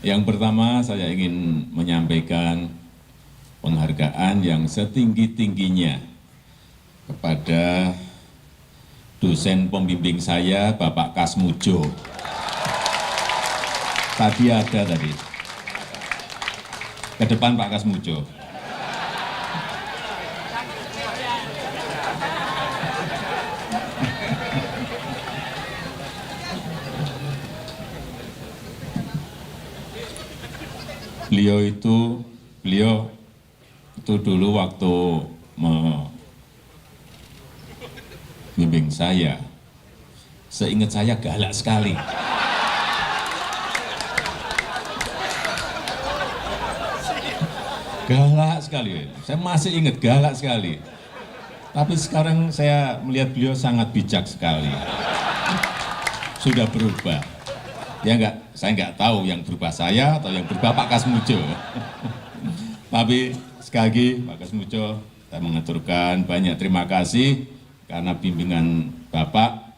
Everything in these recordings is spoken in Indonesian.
Yang pertama saya ingin menyampaikan penghargaan yang setinggi-tingginya kepada dosen pembimbing saya, Bapak Kasmujo. Tadi ada tadi. Ke depan Pak Kasmujo. Beliau itu dulu waktu membimbing saya, seingat saya galak sekali. Galak sekali, saya masih ingat galak sekali. Tapi sekarang saya melihat beliau sangat bijak sekali. Sudah berubah. Ya enggak, saya enggak tahu yang berubah saya atau yang berubah Pak Kasmujo. Tapi sekali lagi Pak Kasmujo, saya mengaturkan banyak terima kasih karena bimbingan Bapak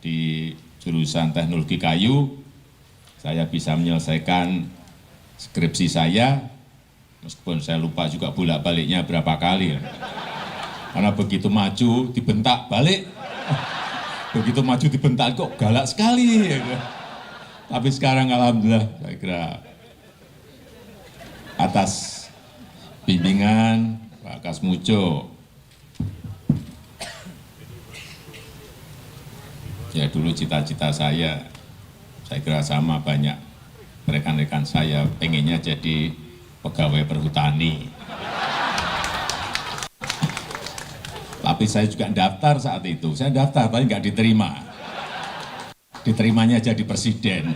di jurusan teknologi kayu, saya bisa menyelesaikan skripsi saya, meskipun saya lupa juga bolak-baliknya berapa kali. Karena begitu maju dibentak balik, begitu maju dibentak kok galak sekali. Tapi sekarang alhamdulillah saya kira atas bimbingan Pak Kasmujo, ya dulu cita-cita saya kira sama banyak rekan-rekan saya, pengennya jadi pegawai perhutani. Tapi saya juga daftar saat itu, saya daftar tapi nggak diterima. Diterimanya jadi presiden.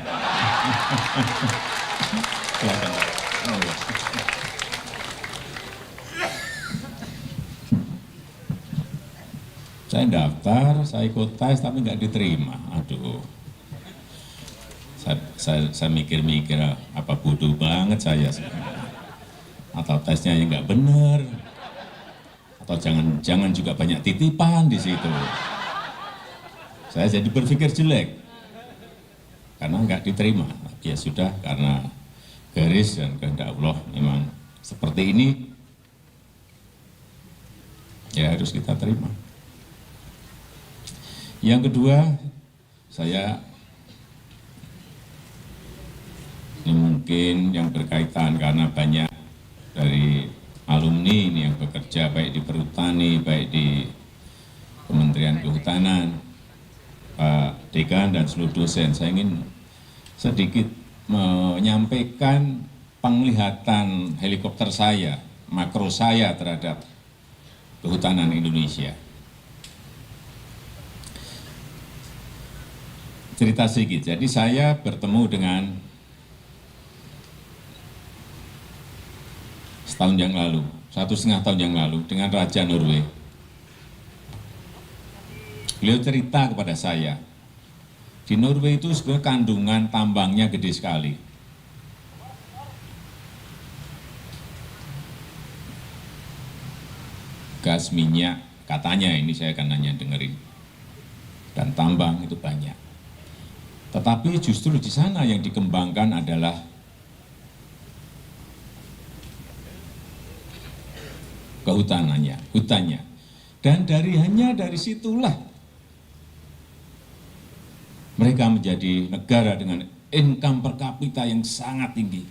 Saya daftar, saya ikut tes tapi nggak diterima. Aduh, saya mikir-mikir apa bodoh banget saya sebenarnya. Atau tesnya yang nggak benar, atau jangan juga banyak titipan di situ. Saya jadi berpikir jelek karena nggak diterima. Ya sudah, karena garis dan kehendak Allah memang seperti ini, ya harus kita terima. Yang kedua, saya ini mungkin yang berkaitan karena banyak dari alumni ini yang bekerja baik di perhutani, baik di Kementerian Kehutanan, Pak Dekan dan seluruh dosen. Saya ingin sedikit menyampaikan penglihatan helikopter saya, makro saya terhadap kehutanan Indonesia. Cerita sedikit, jadi saya bertemu dengan setahun yang lalu, 1,5 tahun yang lalu dengan Raja Norway. Beliau cerita kepada saya, di Norway itu sebenarnya kandungan tambangnya gede sekali. Gas, minyak, katanya ini saya akan nanya dengerin. Dan tambang itu banyak. Tetapi justru di sana yang dikembangkan adalah kehutanannya, hutannya. Dan hanya dari situlah mereka menjadi negara dengan income per kapita yang sangat tinggi.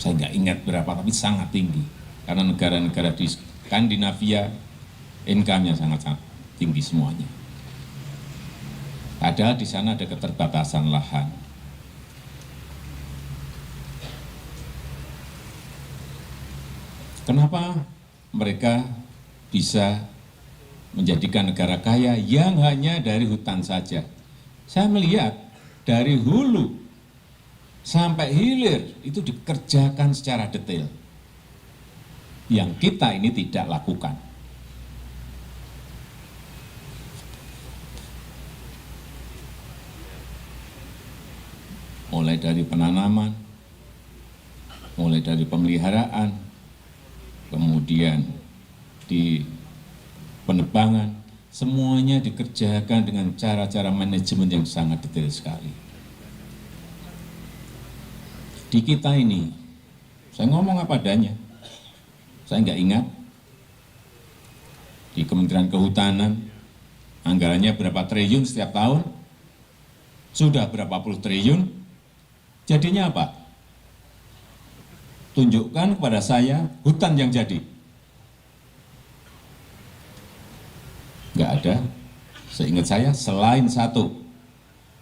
Saya nggak ingat berapa, tapi sangat tinggi. Karena negara-negara di Skandinavia, income-nya sangat tinggi semuanya. Padahal di sana ada keterbatasan lahan. Kenapa mereka bisa menjadikan negara kaya yang hanya dari hutan saja? Saya melihat dari hulu sampai hilir itu dikerjakan secara detail. Yang kita ini tidak lakukan. Mulai dari penanaman, mulai dari pemeliharaan, kemudian di penebangan, semuanya dikerjakan dengan cara-cara manajemen yang sangat detail sekali. di kita ini, saya ngomong apa adanya, saya nggak ingat, di Kementerian Kehutanan, anggarannya berapa triliun setiap tahun, sudah berapa puluh triliun, jadinya apa? Tunjukkan kepada saya hutan yang jadi. Nggak ada, seingat saya, selain satu,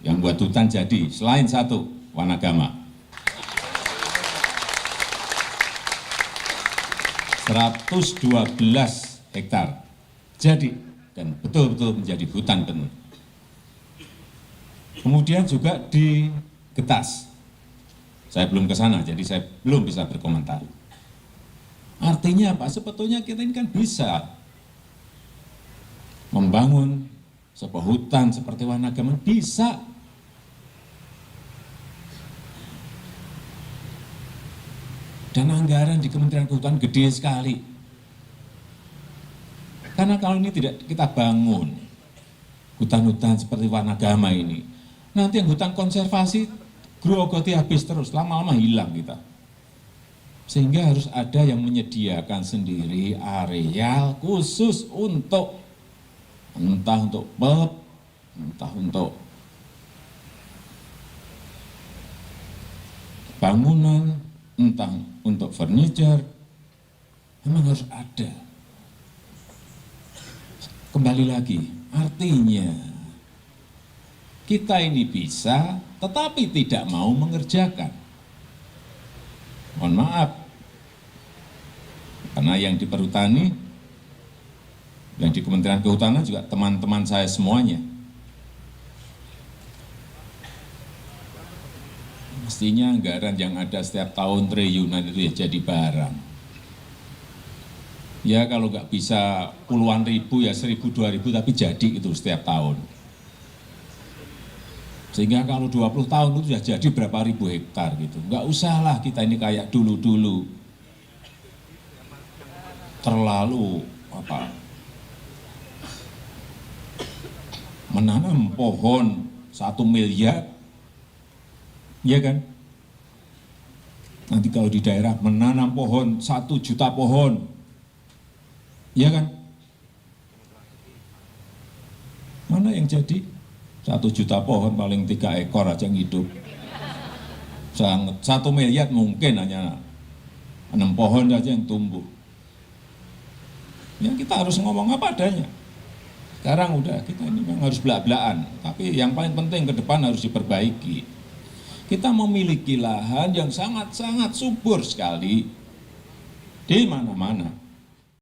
yang buat hutan jadi, selain satu, Wanagama. 112 hektar jadi, dan betul-betul menjadi hutan penuh. Kemudian juga di Getas, saya belum ke sana, jadi saya belum bisa berkomentar. Artinya apa? Sebetulnya kita ini kan bisa membangun sebuah hutan seperti Wanagama, bisa. Dan anggaran di Kementerian Kehutanan gede sekali. Karena kalau ini tidak kita bangun, hutan-hutan seperti Wanagama ini, nanti yang hutan konservasi grogoti habis terus, lama-lama hilang kita. Sehingga harus ada yang menyediakan sendiri areal khusus untuk, entah untuk pub, entah untuk bangunan, entah untuk furniture, memang harus ada. Kembali lagi, artinya kita ini bisa, tetapi tidak mau mengerjakan. Mohon maaf, karena yang di Perhutani, yang di Kementerian Kehutanan juga teman-teman saya semuanya. Mestinya anggaran yang ada setiap tahun triliunan itu ya jadi barang. Ya kalau nggak bisa puluhan ribu ya 1.000, 2.000 tapi jadi itu setiap tahun. Sehingga kalau 20 tahun itu sudah jadi berapa ribu hektar gitu. Nggak usahlah kita ini kayak dulu-dulu. Terlalu menanam pohon 1 miliar. Iya kan? Nanti kalau di daerah menanam pohon 1 juta pohon, iya kan? Mana yang jadi? 1 juta pohon paling 3 ekor aja yang hidup. 1 miliar mungkin hanya 6 pohon saja yang tumbuh. Ya kita harus ngomong apa adanya. Sekarang udah kita ini memang harus belak-belakan, tapi yang paling penting ke depan harus diperbaiki. Kita memiliki lahan yang sangat-sangat subur sekali di mana-mana.